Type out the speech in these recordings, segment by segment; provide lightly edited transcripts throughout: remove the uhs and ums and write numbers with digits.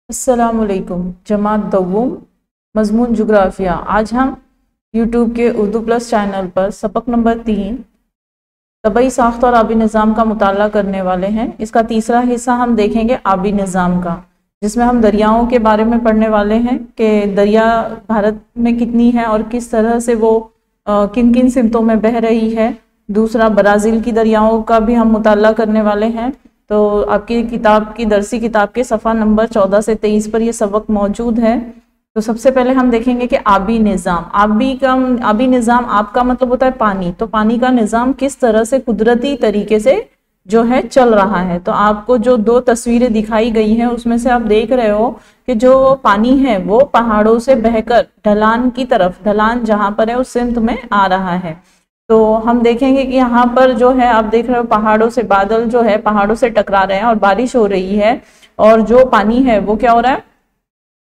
अस्सलामुअलैकुम। जमात दव्वुम मजमून जुग्राफिया। आज हम यूट्यूब के उर्दू प्लस चैनल पर सबक नंबर 3 तबई साख्त और आबी निज़ाम का मुताला करने वाले हैं। इसका तीसरा हिस्सा हम देखेंगे आबी निज़ाम का, जिसमें हम दरियाओं के बारे में पढ़ने वाले हैं कि दरिया भारत में कितनी है और किस तरह से वो किन किन सिमतों में बह रही है। दूसरा, ब्राज़ील की दरियाओं का भी हम मुताला करने वाले हैं। तो आपकी किताब की दरसी किताब के सफ़ा नंबर 14 से 23 पर यह सबक मौजूद है। तो सबसे पहले हम देखेंगे कि आबी निज़ाम। आबी निज़ाम आपका मतलब होता है पानी। तो पानी का निज़ाम किस तरह से कुदरती तरीके से जो है चल रहा है। तो आपको जो दो तस्वीरें दिखाई गई हैं उसमें से आप देख रहे हो कि जो पानी है वो पहाड़ों से बहकर ढलान की तरफ, ढलान जहाँ पर है उस सिमत में आ रहा है। तो हम देखेंगे कि यहाँ पर जो है आप देख रहे हो पहाड़ों से बादल जो है पहाड़ों से टकरा रहे हैं और बारिश हो रही है, और जो पानी है वो क्या हो रहा है,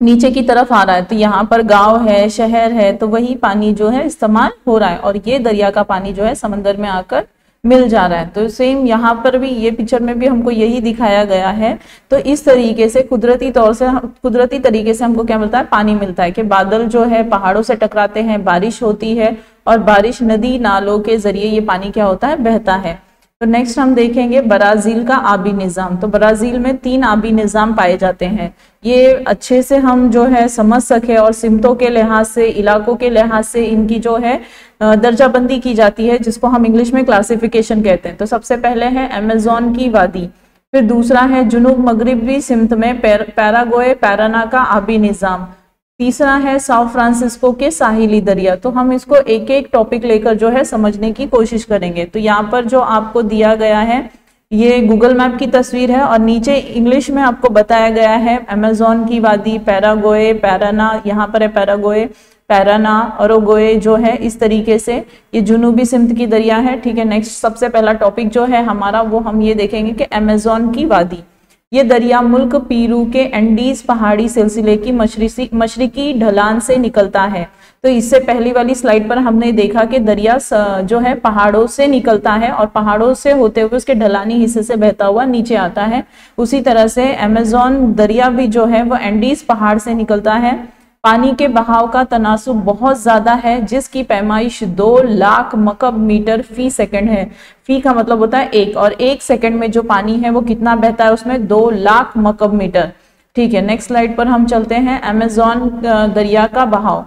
नीचे की तरफ आ रहा है। तो यहाँ पर गांव है, शहर है, तो वही पानी जो है इस्तेमाल हो रहा है और ये दरिया का पानी जो है समंदर में आकर मिल जा रहा है। तो सेम यहाँ पर भी ये पिक्चर में भी हमको यही दिखाया गया है। तो इस तरीके से कुदरती तरीके से हमको क्या मिलता है, पानी मिलता है कि बादल जो है पहाड़ों से टकराते हैं, बारिश होती है और बारिश नदी नालों के जरिए ये पानी क्या होता है, बहता है। तो नेक्स्ट हम देखेंगे ब्राजील का आबी निज़ाम। तो ब्राजील में 3 आबी निज़ाम पाए जाते हैं। ये अच्छे से हम जो है समझ सके और सिमतों के लिहाज से, इलाकों के लिहाज से इनकी जो है दर्जाबंदी की जाती है, जिसको हम इंग्लिश में क्लासिफिकेशन कहते हैं। तो सबसे पहले है अमेज़न की वादी, फिर दूसरा है जुनूब मगरिबी सिमत में पैराग्वे पैराना का आबी निज़ाम, तीसरा है साओ फ्रांसिस्को के साहिली दरिया। तो हम इसको एक एक टॉपिक लेकर जो है समझने की कोशिश करेंगे। तो यहाँ पर जो आपको दिया गया है ये गूगल मैप की तस्वीर है और नीचे इंग्लिश में आपको बताया गया है अमेज़न की वादी, पैराग्वे पैराना, यहाँ पर है पैराग्वे पैराना, ओरुग्वे जो है इस तरीके से ये जुनूबी सिमत की दरिया है। ठीक है, नेक्स्ट सबसे पहला टॉपिक जो है हमारा वो हम ये देखेंगे कि अमेज़न की वादी। ये दरिया मुल्क पीरू के एंडीज पहाड़ी सिलसिले की मशरिकी ढलान से निकलता है। तो इससे पहली वाली स्लाइड पर हमने देखा कि दरिया जो है पहाड़ों से निकलता है और पहाड़ों से होते हुए उसके ढलानी हिस्से से बहता हुआ नीचे आता है। उसी तरह से अमेज़न दरिया भी जो है वो एंडीज पहाड़ से निकलता है। पानी के बहाव का तनासुब बहुत ज्यादा है, जिसकी पैमाइश 2 लाख मकब मीटर फी सेकंड है। फी का मतलब होता है एक, और 1 सेकंड में जो पानी है वो कितना बहता है, उसमें 2 लाख मकब मीटर। ठीक है, नेक्स्ट स्लाइड पर हम चलते हैं। अमेज़न दरिया का बहाव।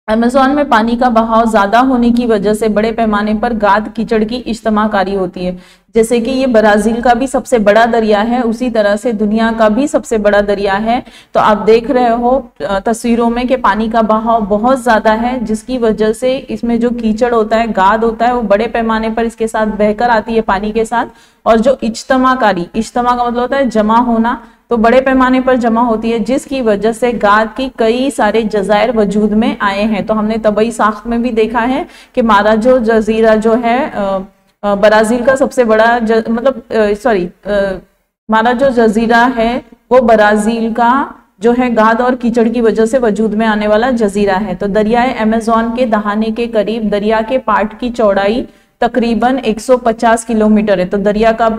अमेज़न में पानी का बहाव ज्यादा होने की वजह से बड़े पैमाने पर गाद कीचड़ की इज्तमाकारी होती है। जैसे कि ये ब्राजील का भी सबसे बड़ा दरिया है, उसी तरह से दुनिया का भी सबसे बड़ा दरिया है। तो आप देख रहे हो तस्वीरों में कि पानी का बहाव बहुत ज्यादा है, जिसकी वजह से इसमें जो कीचड़ होता है, गाद होता है, वो बड़े पैमाने पर इसके साथ बहकर आती है पानी के साथ। और जो इज्तमा का मतलब होता है जमा होना, तो बड़े पैमाने पर जमा होती है, जिसकी वजह से गाद की कई सारे जजायर वजूद में आए हैं। तो हमने तबई साख्त में भी देखा है कि माराजो जजीरा जो है ब्राजील का सबसे बड़ा माराजो जजीरा है वो ब्राजील का जो है गाद और कीचड़ की वजह से वजूद में आने वाला जजीरा है। तो दरियाए अमेज़न के दहाने के करीब दरिया के पाट की चौड़ाई तकरीबन 150 किलोमीटर है। तो दरिया का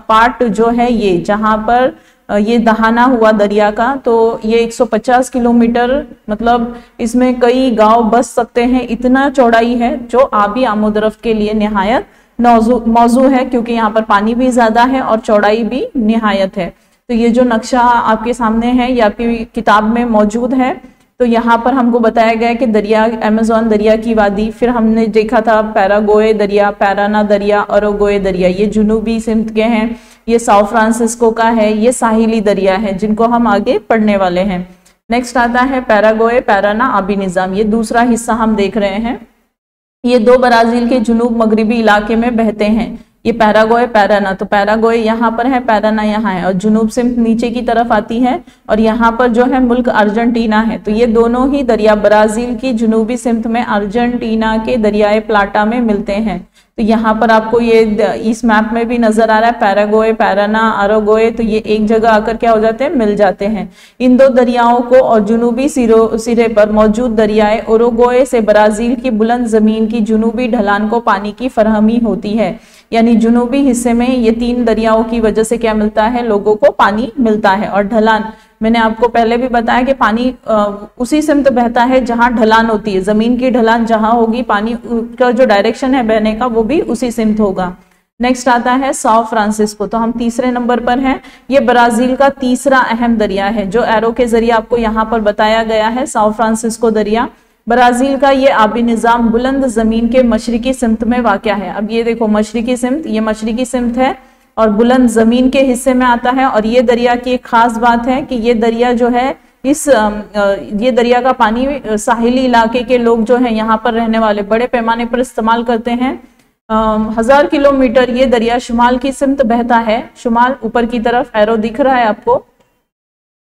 पार्ट जो है ये जहां पर ये दहाना हुआ दरिया का, तो ये 150 किलोमीटर, मतलब इसमें कई गांव बस सकते हैं, इतना चौड़ाई है, जो आबी आमोदरफ्त के लिए निहायत मौजू है, क्योंकि यहाँ पर पानी भी ज्यादा है और चौड़ाई भी निहायत है। तो ये जो नक्शा आपके सामने है ये आपकी किताब में मौजूद है। तो यहाँ पर हमको बताया गया है कि दरिया अमेज़न दरिया की वादी, फिर हमने देखा था पैराग्वे दरिया, पैराना दरिया, ओरुग्वे दरिया, ये जुनूबी सिमत के हैं, ये साओ फ्रांसिस्को का है, ये साहिली दरिया है, जिनको हम आगे पढ़ने वाले हैं। नेक्स्ट आता है पैराग्वे पैराना आबी निज़ाम। ये दूसरा हिस्सा हम देख रहे हैं। ये 2 ब्राजील के जुनूब मगरिबी इलाके में बहते हैं, ये पैराग्वे पैराना। तो पैराग्वे यहाँ पर है, पैराना यहाँ है, और जुनूब सिमत नीचे की तरफ आती है, और यहाँ पर जो है मुल्क अर्जेंटीना है। तो ये दोनों ही दरिया ब्राजील की जुनूबी सिमत में अर्जेंटीना के दरियाए प्लाटा में मिलते हैं। तो यहाँ पर आपको ये इस मैप में भी नजर आ रहा है पैराग्वे पैराना ओरुग्वे, तो ये एक जगह आकर क्या हो जाते हैं, मिल जाते हैं। इन 2 दरियाओं को और जुनूबी सिरे पर मौजूद दरियाए ओरुग्वे से ब्राजील की बुलंद जमीन की जुनूबी ढलान को पानी की फरहमी होती है। यानी जुनूबी हिस्से में ये 3 दरियाओं की वजह से क्या मिलता है, लोगों को पानी मिलता है। और ढलान मैंने आपको पहले भी बताया कि पानी उसी सिमत बहता है जहां ढलान होती है, जमीन की ढलान जहां होगी पानी का जो डायरेक्शन है बहने का वो भी उसी सिमत होगा। नेक्स्ट आता है साओ फ्रांसिस्को, तो हम तीसरे नंबर पर हैं। ये ब्राजील का तीसरा अहम दरिया है जो एरो के जरिए आपको यहाँ पर बताया गया है, साओ फ्रांसिस्को दरिया। ब्राजील का ये आबी निजाम बुलंद जमीन के मशरिकी सिमत में वाक़या है। अब ये देखो मशरिकी सिमत, ये मशरिकी सिमत है और बुलंद जमीन के हिस्से में आता है। और ये दरिया की एक खास बात है कि ये दरिया जो है ये दरिया का पानी साहिली इलाके के लोग जो है यहाँ पर रहने वाले बड़े पैमाने पर इस्तेमाल करते हैं। 1000 किलोमीटर ये दरिया शुमाल की सिमत बहता है, शुमाल ऊपर की तरफ एरो दिख रहा है आपको।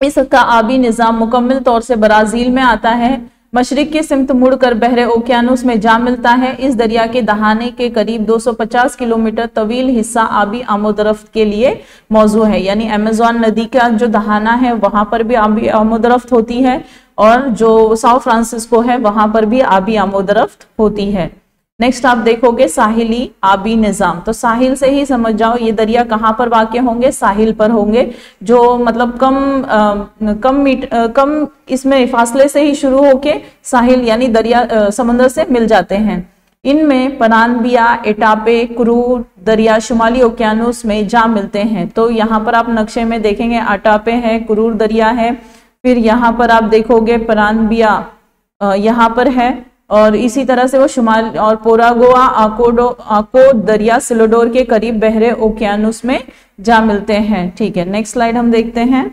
इसका आबी निजाम मुकम्मल तौर से ब्राजील में आता है, मशरिक की सिमत मुड़कर बहरे ओकियानुस में जा मिलता है। इस दरिया के दहाने के करीब 250 किलोमीटर तवील हिस्सा आबी आमोदरफ्त के लिए मौजू है, यानी अमेज़न नदी का जो दहाना है वहां पर भी आबी आमोदरफ्त होती है और जो साओ फ्रांसिस्को है वहां पर भी आबी आमोदरफ्त होती है। नेक्स्ट आप देखोगे साहिली आबी निजाम, तो साहिल से ही समझ जाओ ये दरिया कहाँ पर वाक़ होंगे, साहिल पर होंगे, जो मतलब कम इसमें फासले से ही शुरू होके साहिल यानी दरिया समंदर से मिल जाते हैं। इनमें पनानबिया, एटापे, कुरूर दरिया शुमाली ओकियानुस में जा मिलते हैं। तो यहाँ पर आप नक्शे में देखेंगे अटापे है, कुरूर दरिया है, फिर यहाँ पर आप देखोगे पनानबिया यहाँ पर है और इसी तरह से वो शुमाल और पोरागोआ आको दरिया सिलोडोर के करीब बहरे ओकियानुस में जा मिलते हैं। ठीक है, नेक्स्ट स्लाइड हम देखते हैं।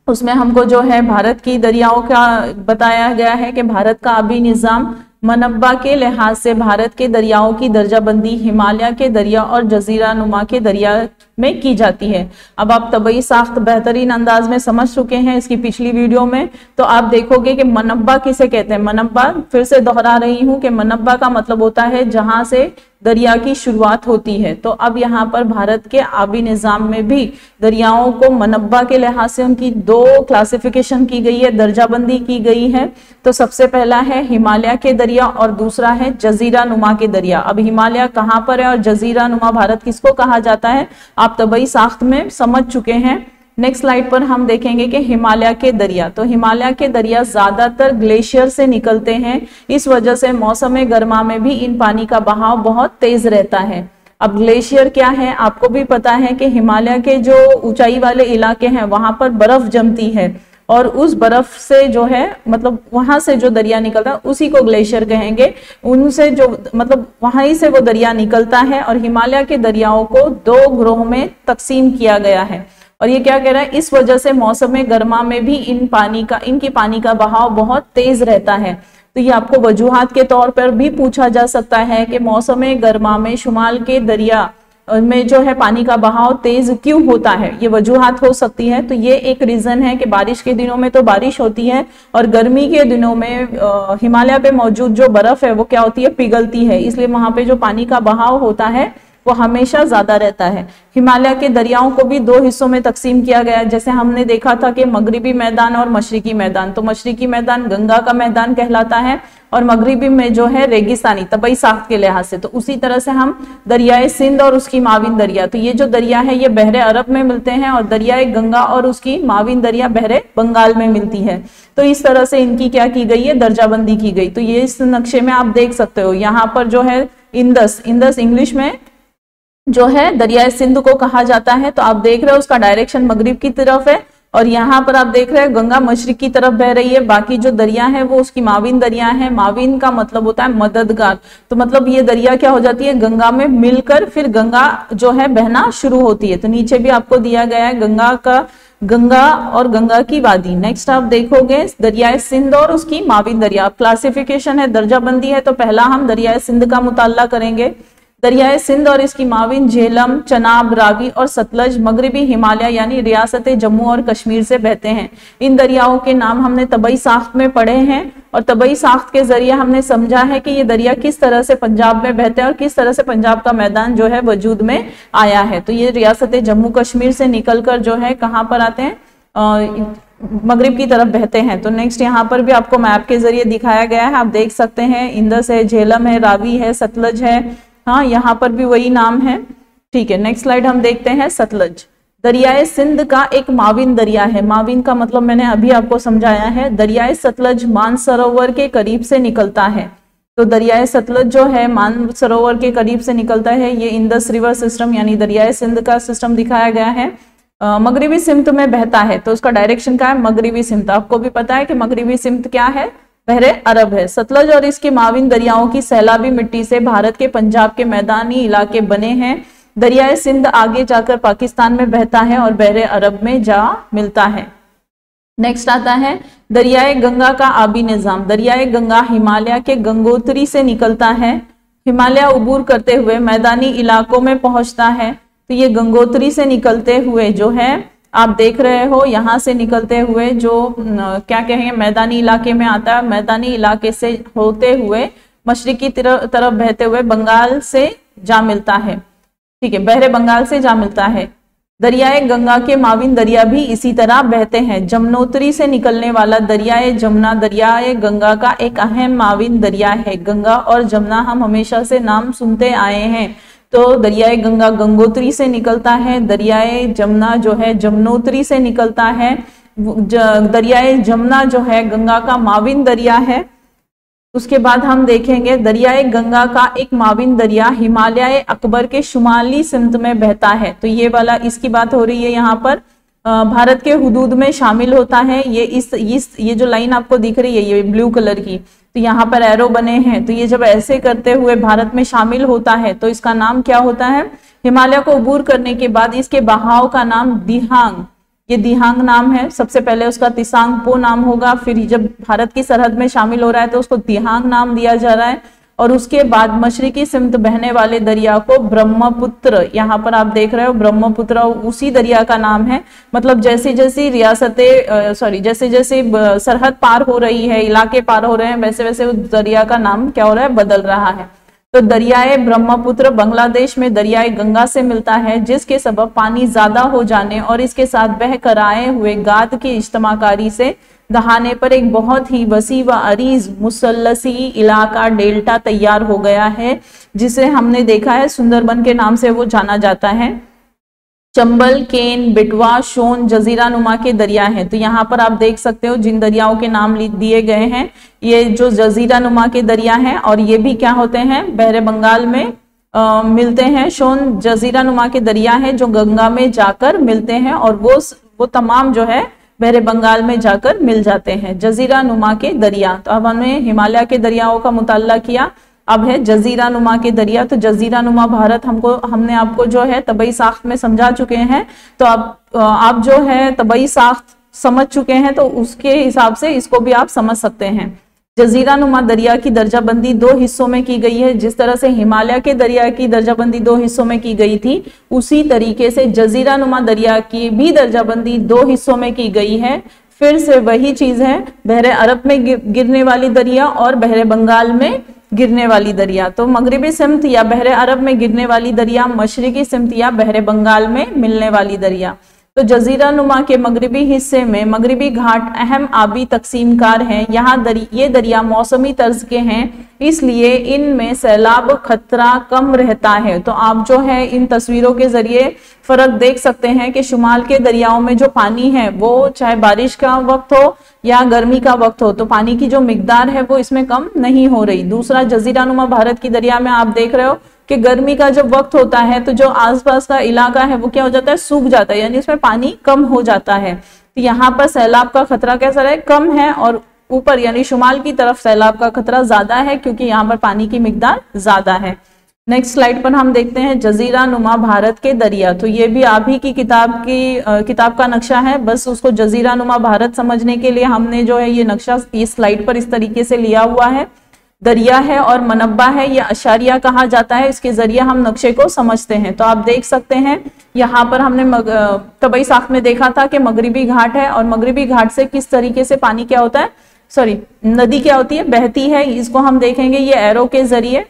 उसमें हमको जो है भारत की दरियाओं का बताया गया है कि भारत का आबी निजाम मनब्बा के लिहाज से भारत के दरियाओं की दर्जाबंदी हिमालय के दरिया और जजीरा नुमा के दरिया में की जाती है। अब आप तबई साख्त बेहतरीन अंदाज में समझ चुके हैं इसकी पिछली वीडियो में, तो आप देखोगे कि मनब्बा किसे कहते हैं। मनब्बा फिर से दोहरा रही हूं कि मनब्बा का मतलब होता है जहां से दरिया की शुरुआत होती है। तो अब यहाँ पर भारत के आबी निजाम में भी दरियाओं को मनब्बा के लिहाज से उनकी दो क्लासिफिकेशन की गई है, दर्जाबंदी की गई है। तो सबसे पहला है हिमालय के दरिया और दूसरा है जजीरा नुमा के दरिया। अब हिमालय कहाँ पर है और जजीरा नुमा भारत किसको कहा जाता है आप तबई साख्त में समझ चुके हैं। नेक्स्ट स्लाइड पर हम देखेंगे कि हिमालय के दरिया, तो हिमालय के दरिया ज्यादातर ग्लेशियर से निकलते हैं, इस वजह से मौसम गर्मा में भी इन पानी का बहाव बहुत तेज रहता है। अब ग्लेशियर क्या है आपको भी पता है कि हिमालय के जो ऊंचाई वाले इलाके हैं वहां पर बर्फ जमती है और उस बर्फ से जो है मतलब वहां से जो दरिया निकलता है उसी को ग्लेशियर कहेंगे। उनसे जो मतलब वहीं से वो दरिया निकलता है और हिमालय के दरियाओं को दो ग्रोह में तकसीम किया गया है। और ये क्या कह रहा है, इस वजह से मौसम गर्मा में भी इनकी पानी का बहाव बहुत तेज रहता है। तो ये आपको वजूहात के तौर पर भी पूछा जा सकता है कि मौसम गर्मा में शुमाल के दरिया में जो है पानी का बहाव तेज क्यों होता है, ये वजूहात हो सकती है। तो ये एक रीजन है कि बारिश के दिनों में तो बारिश होती है और गर्मी के दिनों में हिमालय पे मौजूद जो बर्फ है वो क्या होती है, पिघलती है, इसलिए वहां पे जो पानी का बहाव होता है वो हमेशा ज्यादा रहता है। हिमालय के दरियाओं को भी दो हिस्सों में तकसीम किया गया है, जैसे हमने देखा था कि मगरिबी मैदान और मशरिकी मैदान। तो मशरिकी मैदान गंगा का मैदान कहलाता है और मगरिबी में जो है रेगिस्तानी तबई साख्त के लिहाज से। तो उसी तरह से हम दरियाए सिंध और उसकी माविन दरिया, तो ये जो दरिया है ये बहरे अरब में मिलते हैं और दरियाए गंगा और उसकी माविन दरिया बहरे बंगाल में मिलती है। तो इस तरह से इनकी क्या की गई है, दर्जाबंदी की गई। तो ये इस नक्शे में आप देख सकते हो, यहाँ पर जो है इंदस इंग्लिश में जो है दरियाए सिंध को कहा जाता है। तो आप देख रहे हो उसका डायरेक्शन मगरिब की तरफ है और यहाँ पर आप देख रहे हैं गंगा मशरिक की तरफ बह रही है। बाकी जो दरिया है वो उसकी माविन दरिया है। माविन का मतलब होता है मददगार, तो मतलब ये दरिया क्या हो जाती है, गंगा में मिलकर फिर गंगा जो है बहना शुरू होती है। तो नीचे भी आपको दिया गया है गंगा और गंगा की वादी। नेक्स्ट आप देखोगे दरियाए सिंध और उसकी माविन दरिया। क्लासिफिकेशन है, दर्जाबंदी है, तो पहला हम दरियाए सिंध का मुताल्ला करेंगे। दरियाए सिंध और इसकी माविन झेलम, चनाब, रावी और सतलज मगरिबी हिमालय यानी रियासत जम्मू और कश्मीर से बहते हैं। इन दरियाओं के नाम हमने तबई साख्त में पढ़े हैं और तबई साख्त के जरिए हमने समझा है कि ये दरिया किस तरह से पंजाब में बहते हैं और किस तरह से पंजाब का मैदान जो है वजूद में आया है। तो ये रियासत जम्मू कश्मीर से निकलकर जो है कहाँ पर आते हैं, मगरिब की तरफ बहते हैं। तो नेक्स्ट यहाँ पर भी आपको मैप के जरिए दिखाया गया है, आप देख सकते हैं इंदस है, झेलम है, रावी है, सतलज है। हाँ, यहाँ पर भी वही नाम है। ठीक है, नेक्स्ट स्लाइड हम देखते हैं सतलज। दरियाए सिंध का एक माविन दरिया है। माविन का मतलब मैंने अभी आपको समझाया है। दरियाए सतलज मानसरोवर के करीब से निकलता है। तो दरियाए सतलज जो है मानसरोवर के करीब से निकलता है। ये इंडस रिवर सिस्टम यानी दरियाए सिंध का सिस्टम दिखाया गया है। मगरिबी सिमत में बहता है, तो उसका डायरेक्शन क्या है? मगरिबी सिमत। आपको भी पता है कि मगरिबी सिमत क्या है? बहरे अरब है। सतलज और इसके माविन दरियाओं की सैलाबी मिट्टी से भारत के पंजाब के मैदानी इलाके बने हैं। दरियाए सिंध आगे जाकर पाकिस्तान में बहता है और बहरे अरब में जा मिलता है। नेक्स्ट आता है दरियाए गंगा का आबी निजाम। दरियाए गंगा हिमालय के गंगोत्री से निकलता है। हिमालय अबूर करते हुए मैदानी इलाकों में पहुंचता है। तो ये गंगोत्री से निकलते हुए जो है आप देख रहे हो, यहाँ से निकलते हुए जो क्या कहेंगे मैदानी इलाके में आता है। मैदानी इलाके से होते हुए मशरिकी तरफ बहते हुए बंगाल से जा मिलता है। ठीक है, बहरे बंगाल से जा मिलता है। दरियाए गंगा के माविन दरिया भी इसी तरह बहते हैं। जमुनोत्री से निकलने वाला दरियाए जमुना दरियाए गंगा का एक अहम माविन दरिया है। गंगा और जमुना हम हमेशा से नाम सुनते आए हैं। तो दरियाए गंगा गंगोत्री से निकलता है। दरियाए जमुना जो है जमुनोत्री से निकलता है। दरियाए जमुना जो है गंगा का माविन दरिया है। उसके बाद हम देखेंगे दरियाए गंगा का एक माविन दरिया हिमालय अकबर के शुमाली सिमत में बहता है। तो ये वाला इसकी बात हो रही है यहाँ पर, भारत के हुदूद में शामिल होता है। ये जो लाइन आपको दिख रही है ये ब्लू कलर की, तो यहाँ पर एरो बने हैं। तो ये जब ऐसे करते हुए भारत में शामिल होता है तो इसका नाम क्या होता है? हिमालय को अबूर करने के बाद इसके बहाव का नाम दिहांग, ये दिहांग नाम है। सबसे पहले उसका तिसांगपो नाम होगा, फिर जब भारत की सरहद में शामिल हो रहा है तो उसको दिहांग नाम दिया जा रहा है। और उसके बाद मशरिकी सिमत बहने वाले दरिया को ब्रह्मपुत्र, यहाँ पर आप देख रहे हो ब्रह्मपुत्र उसी दरिया का नाम है। मतलब जैसे जैसे जैसे जैसे सरहद पार हो रही है, इलाके पार हो रहे हैं, वैसे वैसे उस दरिया का नाम क्या हो रहा है? बदल रहा है। तो दरियाए ब्रह्मपुत्र बांग्लादेश में दरियाए गंगा से मिलता है, जिसके सबब पानी ज्यादा हो जाने और इसके साथ बह कर आए हुए गाद की इज्तमाकारी से दहाने पर एक बहुत ही वसी व अरीज मुसल्लसी इलाका डेल्टा तैयार हो गया है, जिसे हमने देखा है सुंदरबन के नाम से वो जाना जाता है। चंबल, केन, बिटवा, शोन जजीरा नुमा के दरिया हैं। तो यहाँ पर आप देख सकते हो जिन दरियाओं के नाम दिए गए हैं, ये जो जजीरा नुमा के दरिया हैं और ये भी क्या होते हैं? बहरे बंगाल में मिलते हैं। शोन जजीरा नुमा के दरिया हैं जो गंगा में जाकर मिलते हैं और वो तमाम जो है बहरे बंगाल में जाकर मिल जाते हैं। जजीरा नुमा के दरिया, तो अब हमने हिमालय के दरियाओं का मुताल्ला किया, अब है जजीरा नुमा के दरिया। तो जजीरा नुमा भारत हमने आपको जो है तबई साख्त में समझा चुके हैं। तो आप जो है तबई साख्त समझ चुके हैं तो उसके हिसाब से इसको भी आप समझ सकते हैं। जजीरा नुमा दरिया की दर्जाबंदी 2 हिस्सों में की गई है। जिस तरह से हिमालय के दरिया की दर्जाबंदी 2 हिस्सों में की गई थी, उसी तरीके से जजीरा नुमा दरिया की भी दर्जाबंदी 2 हिस्सों में की गई है। फिर से वही चीज है, बहरे अरब में गिरने वाली दरिया और बहरे बंगाल में गिरने वाली दरिया। तो मगरिबी सिमत या बहरे अरब में गिरने वाली दरिया, मशरिकी सिमत या बहरे बंगाल में मिलने वाली दरिया। तो जजीरा नुमा के मगरिबी हिस्से में मगरिबी घाट अहम आबी तकसीमकार हैं। यहाँ ये दरिया मौसमी तर्ज के हैं, इसलिए इनमें सैलाब खतरा कम रहता है। तो आप जो है इन तस्वीरों के जरिए फर्क देख सकते हैं कि शुमाल के दरियाओं में जो पानी है वो चाहे बारिश का वक्त हो या गर्मी का वक्त हो, तो पानी की जो मिकदार है वो इसमें कम नहीं हो रही। दूसरा, जजीरा नुमा भारत की दरिया में आप देख रहे हो कि गर्मी का जब वक्त होता है तो जो आसपास का इलाका है वो क्या हो जाता है? सूख जाता है, यानी इसमें पानी कम हो जाता है। तो यहाँ पर सैलाब का खतरा कैसा है? कम है। और ऊपर यानी शुमाल की तरफ सैलाब का खतरा ज्यादा है, क्योंकि यहाँ पर पानी की मिकदार ज्यादा है। नेक्स्ट स्लाइड पर हम देखते हैं जजीरा नुमा भारत के दरिया। तो ये भी आप ही की किताब का नक्शा है, बस उसको जजीरा नुमा भारत समझने के लिए हमने जो है ये नक्शा इस स्लाइड पर इस तरीके से लिया हुआ है। दरिया है और मनब्बा है, ये अशारिया कहा जाता है, इसके जरिए हम नक्शे को समझते हैं। तो आप देख सकते हैं यहाँ पर हमने तबई साख्त में देखा था कि मगरिबी घाट है और मगरिबी घाट से किस तरीके से पानी क्या होता है, नदी क्या होती है? बहती है। इसको हम देखेंगे ये एरो के जरिए।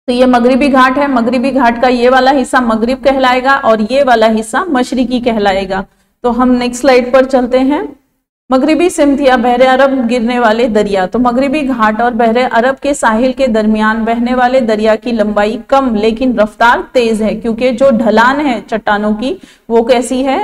तो ये मगरिबी घाट है, मगरिबी घाट का ये वाला हिस्सा मगरिब कहलाएगा और ये वाला हिस्सा मशरिकी कहलाएगा। तो हम नेक्स्ट स्लाइड पर चलते हैं। मगरिबी सिमत या बहरे अरब गिरने वाले दरिया। तो मगरिबी घाट और बहरे अरब के साहिल के दरमियान बहने वाले दरिया की लंबाई कम लेकिन रफ्तार तेज है, क्योंकि जो ढलान है चट्टानों की वो कैसी है,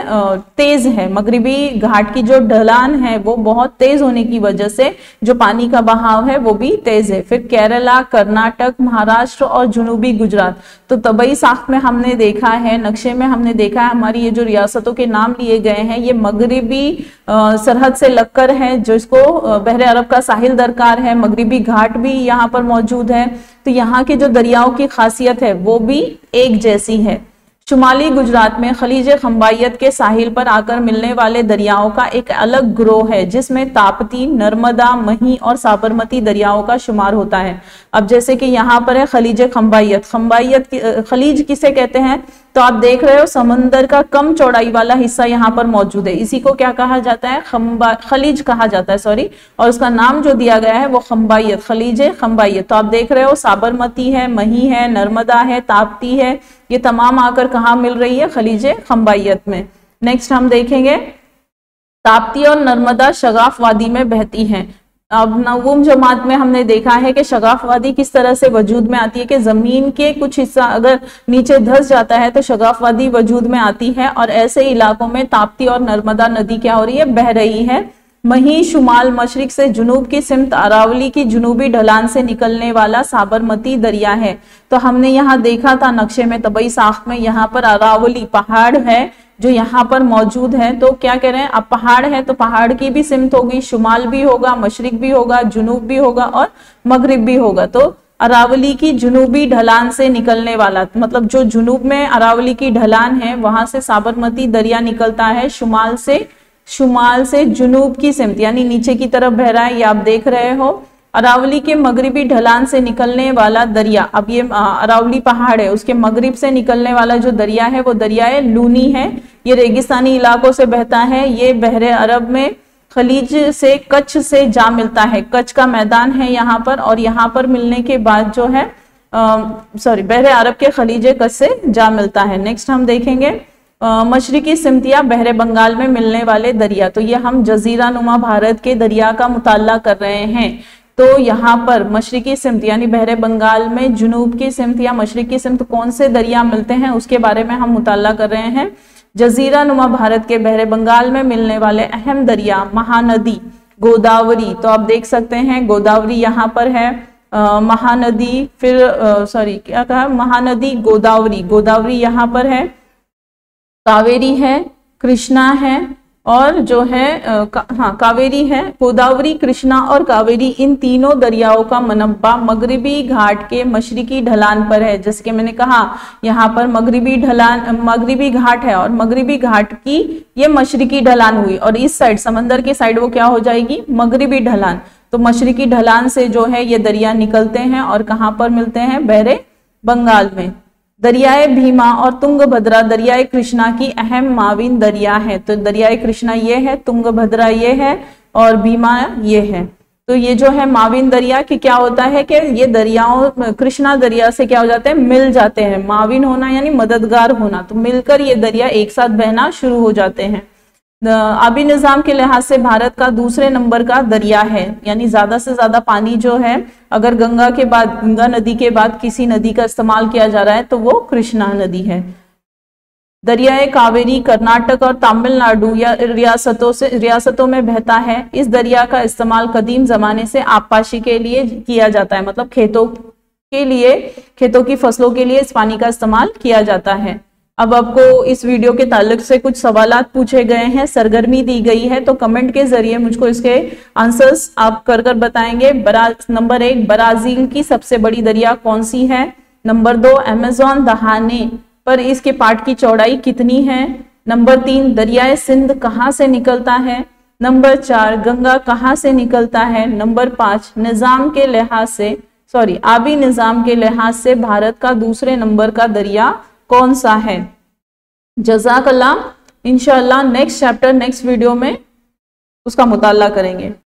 तेज है। मगरिबी घाट की जो ढलान है वो बहुत तेज होने की वजह से जो पानी का बहाव है वो भी तेज है। फिर केरला, कर्नाटक, महाराष्ट्र और जुनूबी गुजरात। तो तबई साख्त में हमने देखा है, नक्शे में हमने देखा है, हमारी ये जो रियासतों के नाम लिए गए हैं ये मगरिबी सरहद से लगकर है, जिसको बहरे अरब का साहिल दरकार है। मगरिबी घाट भी यहाँ पर मौजूद है। तो यहाँ के जो दरियाओं की खासियत है वो भी एक जैसी है। शुमाली गुजरात में खलीज खंबाइत के साहिल पर आकर मिलने वाले दरियाओं का एक अलग ग्रोह है, जिसमें ताप्ती, नर्मदा, मही और साबरमती दरियाओं का शुमार होता है। अब जैसे कि यहाँ पर है खलीज खंबाइत। खलीज किसे कहते हैं, तो आप देख रहे हो समंदर का कम चौड़ाई वाला हिस्सा यहाँ पर मौजूद है, इसी को क्या कहा जाता है, खलीज कहा जाता है, सॉरी। और उसका नाम जो दिया गया है वो खंबाइत, खलीज खंबाइत। तो आप देख रहे हो साबरमती है, मही है, नर्मदा है, ताप्ती है, ये तमाम आकर कहाँ मिल रही है, खलीज खंबाइत में। नेक्स्ट हम देखेंगे ताप्ती और नर्मदा शगाफ वादी में बहती हैं। अब नवम जमात में हमने देखा है कि शगाफ वादी किस तरह से वजूद में आती है कि जमीन के कुछ हिस्सा अगर नीचे धंस जाता है तो शगाफ वादी वजूद में आती है, और ऐसे इलाकों में ताप्ती और नर्मदा नदी क्या हो रही है, बह रही है। मही शुमाल मशरिक से जुनूब की सिमत अरावली की जुनूबी ढलान से निकलने वाला साबरमती दरिया है। तो हमने यहाँ देखा था नक्शे में, तबई साख्त में, यहाँ पर अरावली पहाड़ है जो यहाँ पर मौजूद है। तो क्या कह रहे हैं, अब पहाड़ है तो पहाड़ की भी सिमत होगी, शुमाल भी होगा, मशरिक भी होगा, जुनूब भी होगा और मगरिब भी होगा। तो अरावली की जुनूबी ढलान से निकलने वाला, मतलब जो जुनूब में अरावली की ढलान है वहां से साबरमती दरिया निकलता है, शुमाल से जुनूब की सिमत यानी नीचे की तरफ बह रहा है, ये आप देख रहे हो। अरावली के मगरिबी ढलान से निकलने वाला दरिया, अब ये अरावली पहाड़ है, उसके मगरिब से निकलने वाला जो दरिया है वो दरिया लूनी है। ये रेगिस्तानी इलाकों से बहता है, ये बहरे अरब में खलीज से कच्छ से जा मिलता है, कच्छ का मैदान है यहाँ पर, और यहाँ पर मिलने के बाद जो है बहरे अरब के खलीज कच्छ से जा मिलता है। नेक्स्ट हम देखेंगे मशरिकी सिमतिया बहरे बंगाल में मिलने वाले दरिया। तो ये हम जजीरा नुमा भारत के दरिया का मुताला कर रहे हैं। तो यहाँ पर मशरिकी सिमत यानी बहरे बंगाल में जुनूब की सिमत या मशरिकी सिमत कौन से दरिया मिलते हैं उसके बारे में हम मुताला कर रहे हैं। जजीरा नुमा भारत के बहरे बंगाल में मिलने वाले अहम दरिया महानदी, गोदावरी। तो आप देख सकते हैं गोदावरी यहाँ पर है, महानदी, फिर क्या कहा, महानदी, गोदावरी यहाँ पर है, कावेरी है, कृष्णा है, और जो है कावेरी है, गोदावरी, कृष्णा और कावेरी, इन तीनों दरियाओं का मनब्बा मगरिबी घाट के मशरिकी ढलान पर है। जैसे कि मैंने कहा यहाँ पर मगरिबी घाट है और मगरिबी घाट की ये मशरिकी ढलान हुई, और इस साइड समंदर के साइड वो क्या हो जाएगी, मगरिबी ढलान। तो मशरिकी ढलान से जो है ये दरिया निकलते हैं और कहाँ पर मिलते हैं, बहरे बंगाल में। दरियाए भीमा और तुंगभद्रा दरियाए कृष्णा की अहम माविन दरिया है। तो दरियाए कृष्णा ये है, तुंगभद्रा ये है और भीमा ये है। तो ये जो है माविन दरिया की क्या होता है कि ये दरियाओं कृष्णा दरिया से क्या हो जाते हैं, मिल जाते हैं। माविन होना यानी मददगार होना, तो मिलकर ये दरिया एक साथ बहना शुरू हो जाते हैं। आबी निजाम के लिहाज से भारत का दूसरे नंबर का दरिया है, यानी ज्यादा से ज्यादा पानी जो है अगर गंगा नदी के बाद किसी नदी का इस्तेमाल किया जा रहा है तो वो कृष्णा नदी है। दरियाए कावेरी कर्नाटक और तमिलनाडु या रियासतों में बहता है। इस दरिया का इस्तेमाल कदीम जमाने से आबपाशी के लिए किया जाता है, मतलब खेतों की फसलों के लिए इस पानी का इस्तेमाल किया जाता है। अब आपको इस वीडियो के ताल्लुक से कुछ सवालात पूछे गए हैं, सरगर्मी दी गई है, तो कमेंट के जरिए मुझको इसके आंसर्स आप कर बताएंगे। नंबर 1, ब्राजील की सबसे बड़ी दरिया कौन सी है? नंबर 2, अमेज़न दहाने पर इसके पाट की चौड़ाई कितनी है? नंबर 3, दरियाए सिंध कहाँ से निकलता है? नंबर 4, गंगा कहाँ से निकलता है? नंबर 5, आबी निजाम के लिहाज से भारत का दूसरे नंबर का दरिया कौन सा है? जज़ाकल्लाह। इंशाअल्लाह नेक्स्ट चैप्टर नेक्स्ट वीडियो में उसका मुताला करेंगे।